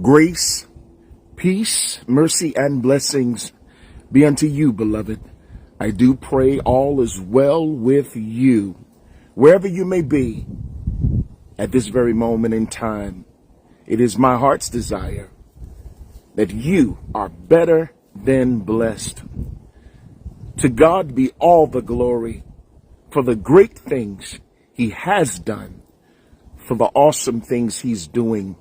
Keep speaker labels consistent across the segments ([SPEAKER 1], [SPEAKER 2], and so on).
[SPEAKER 1] Grace, peace, mercy, and blessings be unto you, beloved. I do pray all is well with you, wherever you may be at this very moment in time. It is my heart's desire that you are better than blessed. To God be all the glory for the great things he has done, for the awesome things he's doing,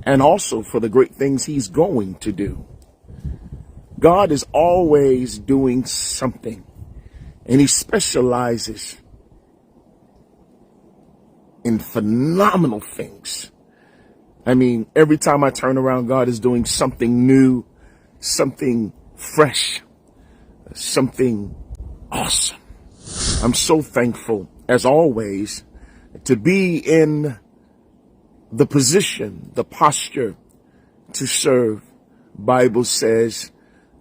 [SPEAKER 1] and also for the great things he's going to do. God is always doing something, and he specializes in phenomenal things. I mean, every time I turn around, God is doing something new, something fresh, something awesome. I'm so thankful, as always, to be in the position, the posture to serve. Bible says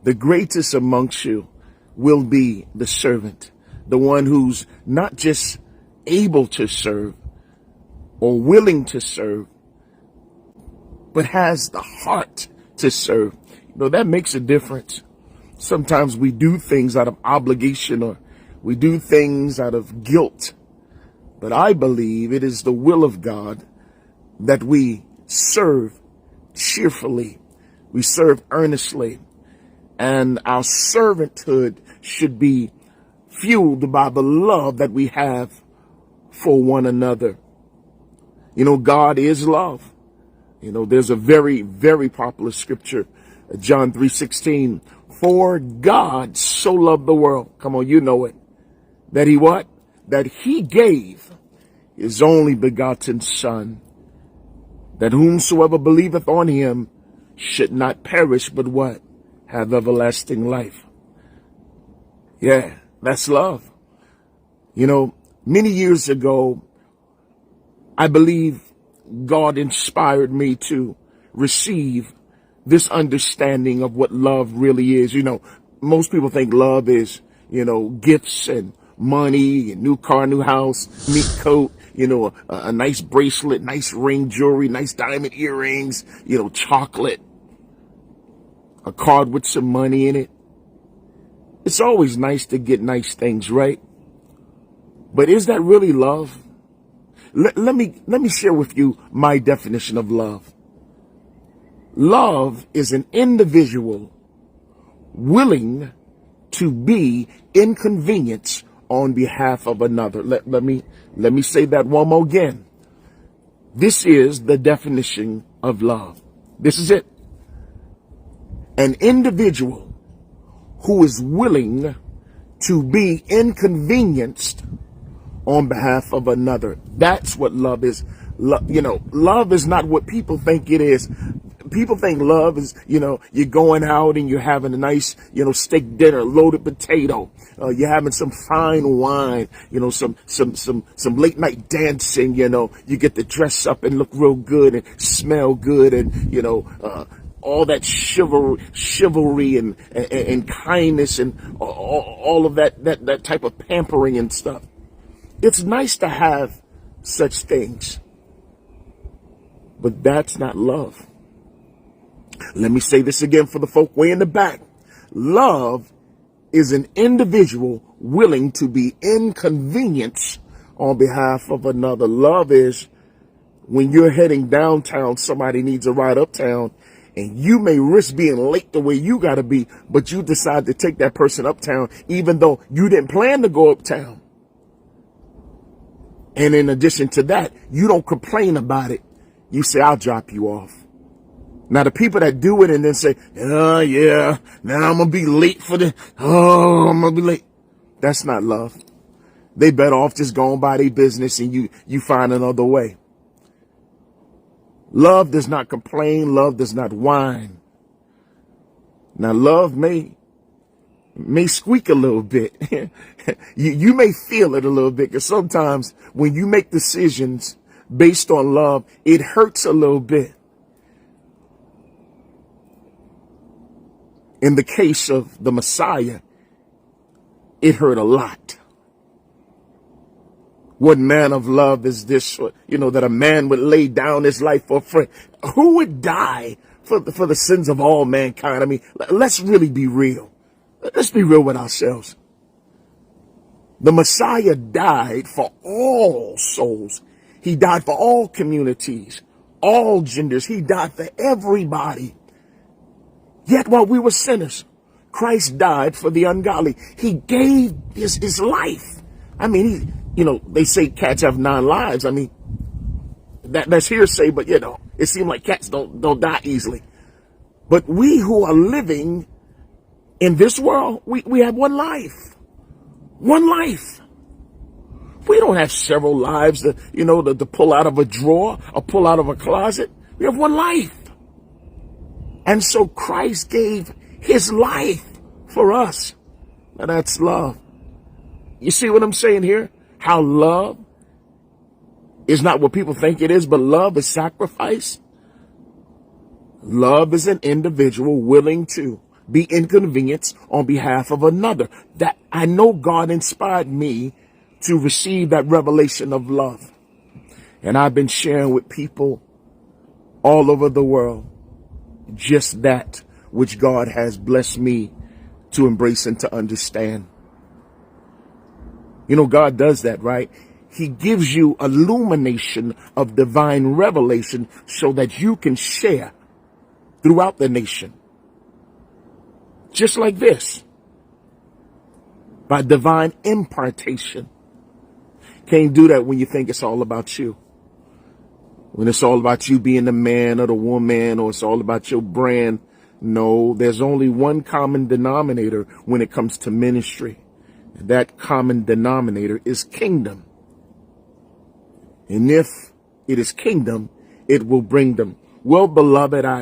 [SPEAKER 1] the greatest amongst you will be the servant, the one who's not just able to serve or willing to serve, but has the heart to serve. You know, that makes a difference. Sometimes we do things out of obligation, or we do things out of guilt. But I believe it is the will of God that we serve cheerfully, we serve earnestly, and our servanthood should be fueled by the love that we have for one another. You know, God is love. You know, there's a very, very popular scripture, John 3:16. For God so loved the world. Come on, you know it. That he what? That he gave his only begotten Son, that whomsoever believeth on him should not perish, but what? Have everlasting life. Yeah, that's love. You know, many years ago, I believe God inspired me to receive this understanding of what love really is. You know, most people think love is, you know, gifts and money, a new car, new house, neat coat, you know, a nice bracelet, nice ring, jewelry, nice diamond earrings, you know, chocolate, a card with some money in it. It's always nice to get nice things, right? But is that really love? Let me share with you my definition of love. Love is an individual willing to be inconvenienced on behalf of another. Let me say that one more again. This is the definition of love. This is it. An individual who is willing to be inconvenienced on behalf of another. That's what love is. You know, love is not what people think it is. People think love is, you know, you're going out and you're having a nice, you know, steak dinner, loaded potato. You're having some fine wine, you know, some late night dancing, you know, you get to dress up and look real good and smell good, and, you know, all that chivalry and kindness and all of that type of pampering and stuff. It's nice to have such things, but that's not love. Let me say this again for the folk way in the back. Love is an individual willing to be inconvenienced on behalf of another. Love is when you're heading downtown, somebody needs a ride uptown, and you may risk being late the way you got to be, but you decide to take that person uptown, even though you didn't plan to go uptown. And in addition to that, you don't complain about it. You say, I'll drop you off. Now, the people that do it and then say, oh, yeah, now I'm going to be late for the, oh, I'm going to be late. That's not love. They better off just going by their business and you find another way. Love does not complain. Love does not whine. Now, love may squeak a little bit. you may feel it a little bit, because sometimes when you make decisions based on love, it hurts a little bit. In the case of the Messiah, it hurt a lot. What man of love is this, that a man would lay down his life for a friend? Who would die for the sins of all mankind? I mean, let's really be real. Let's be real with ourselves. The Messiah died for all souls. He died for all communities, all genders. He died for everybody. Yet while we were sinners, Christ died for the ungodly. He gave his life. I mean, they say cats have 9 lives. I mean, that's hearsay, but it seems like cats don't die easily. But we who are living in this world, we have one life. One life. We don't have several lives to pull out of a drawer or pull out of a closet. We have one life. And so Christ gave his life for us. Now that's love. You see what I'm saying here? How love is not what people think it is, but love is sacrifice. Love is an individual willing to be inconvenienced on behalf of another. That I know God inspired me to receive that revelation of love. And I've been sharing with people all over the world just that which God has blessed me to embrace and to understand. God does that, right? He gives you illumination of divine revelation so that you can share throughout the nation. Just like this. By divine impartation. Can't do that when you think it's all about you. When it's all about you being the man or the woman, or it's all about your brand. No, there's only one common denominator when it comes to ministry. And that common denominator is kingdom. And if it is kingdom, it will bring them. Well, beloved, I